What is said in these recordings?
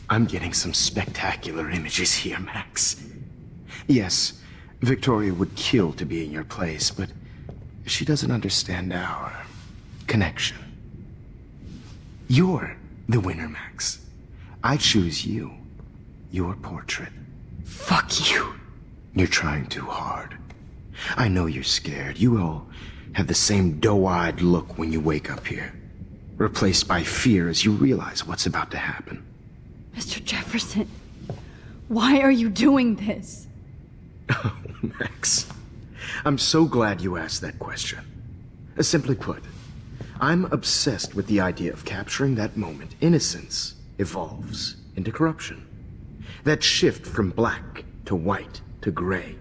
I'm getting some spectacular images here, Max. Yes, Victoria would kill to be in your place, but she doesn't understand our connection. You're the winner, Max. I choose you. Your portrait. Fuck you. You're trying too hard. I know you're scared. You all have the same doe-eyed look when you wake up here, replaced by fear as you realize what's about to happen. Mr. Jefferson, why are you doing this? Oh, Max. I'm so glad you asked that question. Simply put, I'm obsessed with the idea of capturing that moment innocence evolves into corruption. That shift from black to white to gray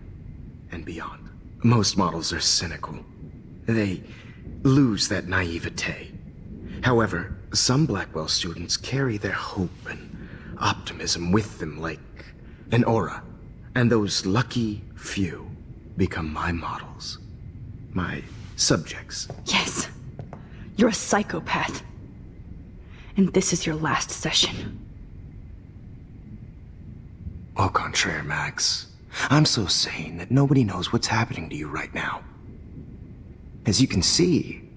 and beyond. Most models are cynical. They lose that naivete. However, some Blackwell students carry their hope and optimism with them like an aura. And those lucky few become my models. My subjects. Yes. You're a psychopath. And this is your last session. Au contraire, Max. I'm so sane that nobody knows what's happening to you right now. As you can see,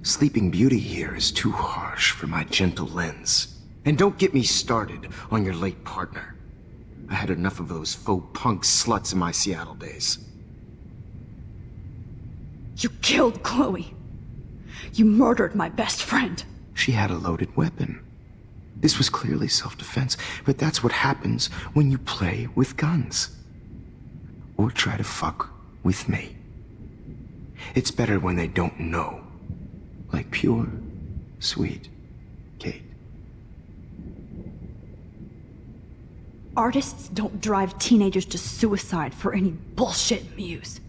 Sleeping Beauty here is too harsh for my gentle lens. And don't get me started on your late partner. I had enough of those faux punk sluts in my Seattle days. You killed Chloe. You murdered my best friend. She had a loaded weapon. This was clearly self-defense, but that's what happens when you play with guns. Or try to fuck with me. It's better when they don't know. Like pure, sweet Kate. Artists don't drive teenagers to suicide for any bullshit muse.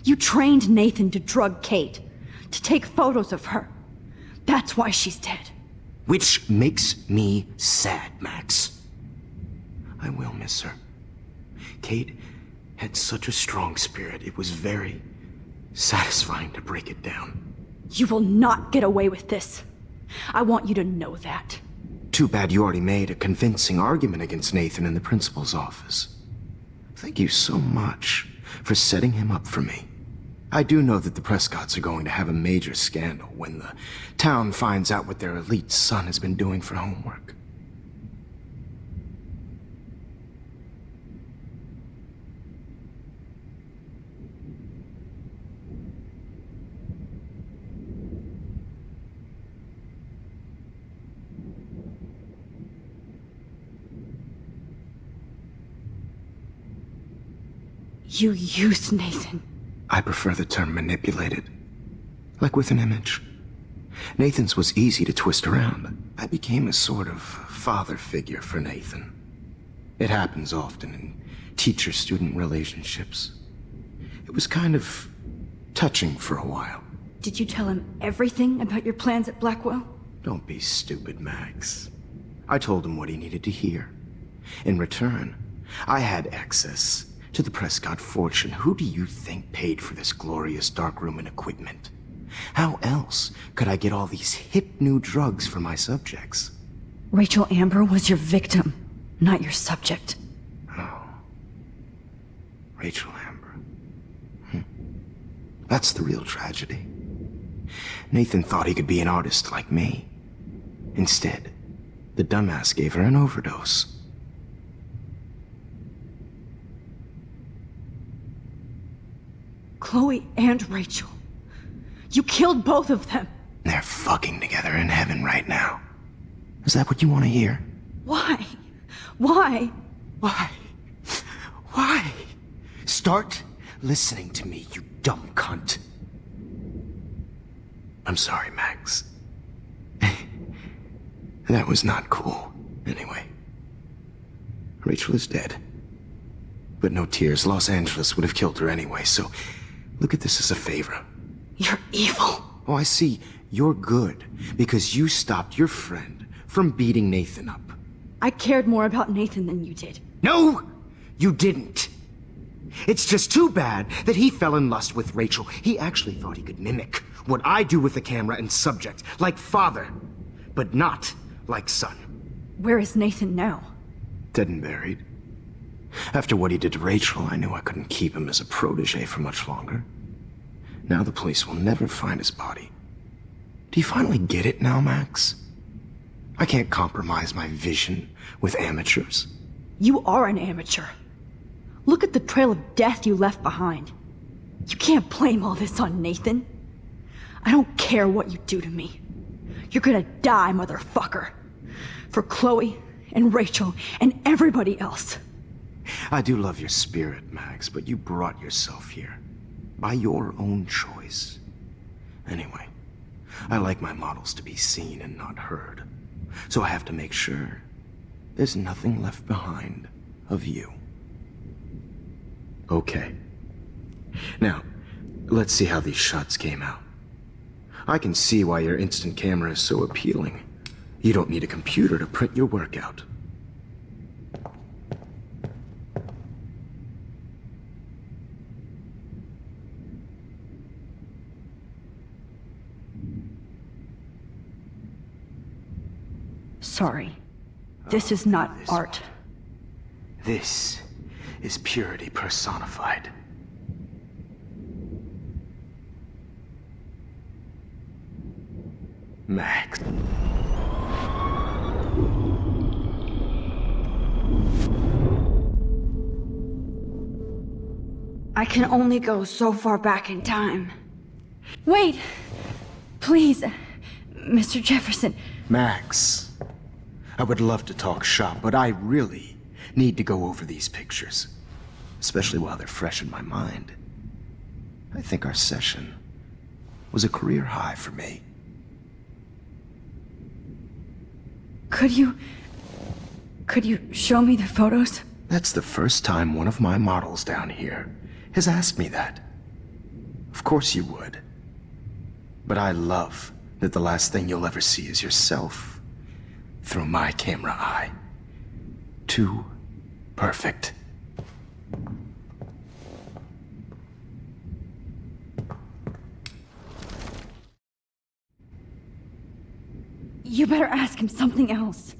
You trained Nathan to drug Kate, to take photos of her. That's why she's dead. Which makes me sad, Max. I will miss her. Kate had such a strong spirit, it was very satisfying to break it down. You will not get away with this. I want you to know that. Too bad you already made a convincing argument against Nathan in the principal's office. Thank you so much for setting him up for me. I do know that the Prescotts are going to have a major scandal when the town finds out what their elite son has been doing for homework. You used Nathan. I prefer the term manipulated. Like with an image. Nathan's was easy to twist around. I became a sort of father figure for Nathan. It happens often in teacher-student relationships. It was kind of touching for a while. Did you tell him everything about your plans at Blackwell? Don't be stupid, Max. I told him what he needed to hear. In return, I had access to the Prescott fortune. Who do you think paid for this glorious darkroom and equipment? How else could I get all these hip new drugs for my subjects? Rachel Amber was your victim, not your subject. Oh. Rachel Amber. That's the real tragedy. Nathan thought he could be an artist like me. Instead, the dumbass gave her an overdose. Chloe and Rachel. You killed both of them. They're fucking together in heaven right now. Is that what you want to hear? Why? Why? Why? Why? Start listening to me, you dumb cunt. I'm sorry, Max. That was not cool. Anyway. Rachel is dead. But no tears. Los Angeles would have killed her anyway, so look at this as a favor. You're evil. Oh, I see. You're good because you stopped your friend from beating Nathan up. I cared more about Nathan than you did. No, you didn't. It's just too bad that he fell in lust with Rachel. He actually thought he could mimic what I do with the camera and subject, like father, but not like son. where is Nathan now? Dead and buried. After what he did to Rachel, I knew I couldn't keep him as a protege for much longer. Now the police will never find his body. Do you finally get it now, Max? I can't compromise my vision with amateurs. You are an amateur. Look at the trail of death you left behind. You can't blame all this on Nathan. I don't care what you do to me. You're gonna die, motherfucker. For Chloe and Rachel and everybody else. I do love your spirit, Max, but you brought yourself here. By your own choice. Anyway, I like my models to be seen and not heard. So I have to make sure there's nothing left behind of you. Okay. Now, let's see how these shots came out. I can see why your instant camera is so appealing. You don't need a computer to print your work out. Sorry. This is not art. This is purity personified. Max. I can only go so far back in time. Wait! Please, Mr. Jefferson. Max. I would love to talk shop, but I really need to go over these pictures. Especially while they're fresh in my mind. I think our session was a career high for me. Could you show me the photos? That's the first time one of my models down here has asked me that. Of course you would. But I love that the last thing you'll ever see is yourself through my camera eye. Too perfect. You better ask him something else.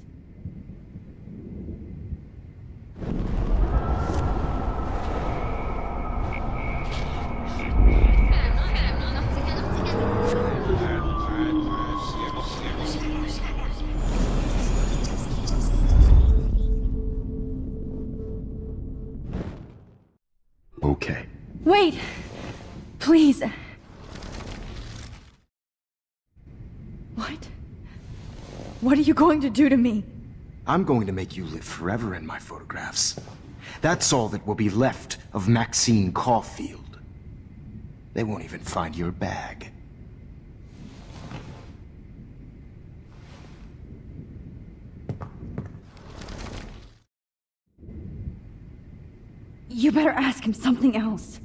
Okay. Wait! Please. What? What are you going to do to me? I'm going to make you live forever in my photographs. That's all that will be left of Maxine Caulfield. They won't even find your bag. You better ask him something else.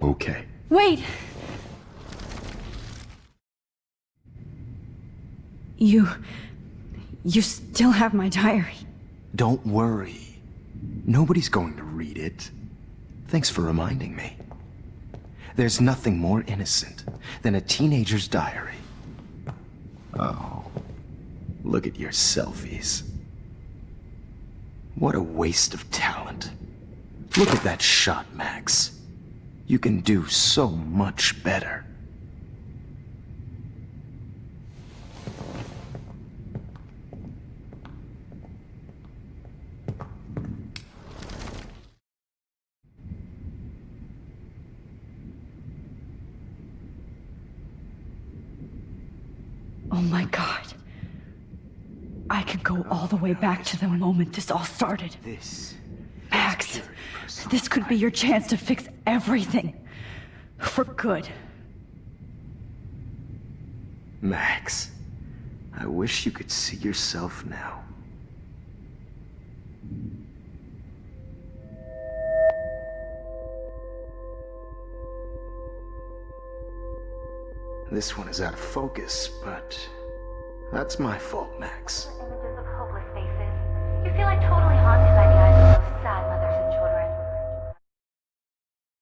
Okay. Wait! You still have my diary. Don't worry. Nobody's going to read it. Thanks for reminding me. There's nothing more innocent than a teenager's diary. Oh, look at your selfies. What a waste of talent. Look at that shot, Max. You can do so much better. Oh my God. I could go all the way back to the moment this all started. Max, this could be your chance to fix everything. For good. Max, I wish you could see yourself now. This one is out of focus, but that's my fault, Max. Images of hopeless faces. You feel like totally haunted.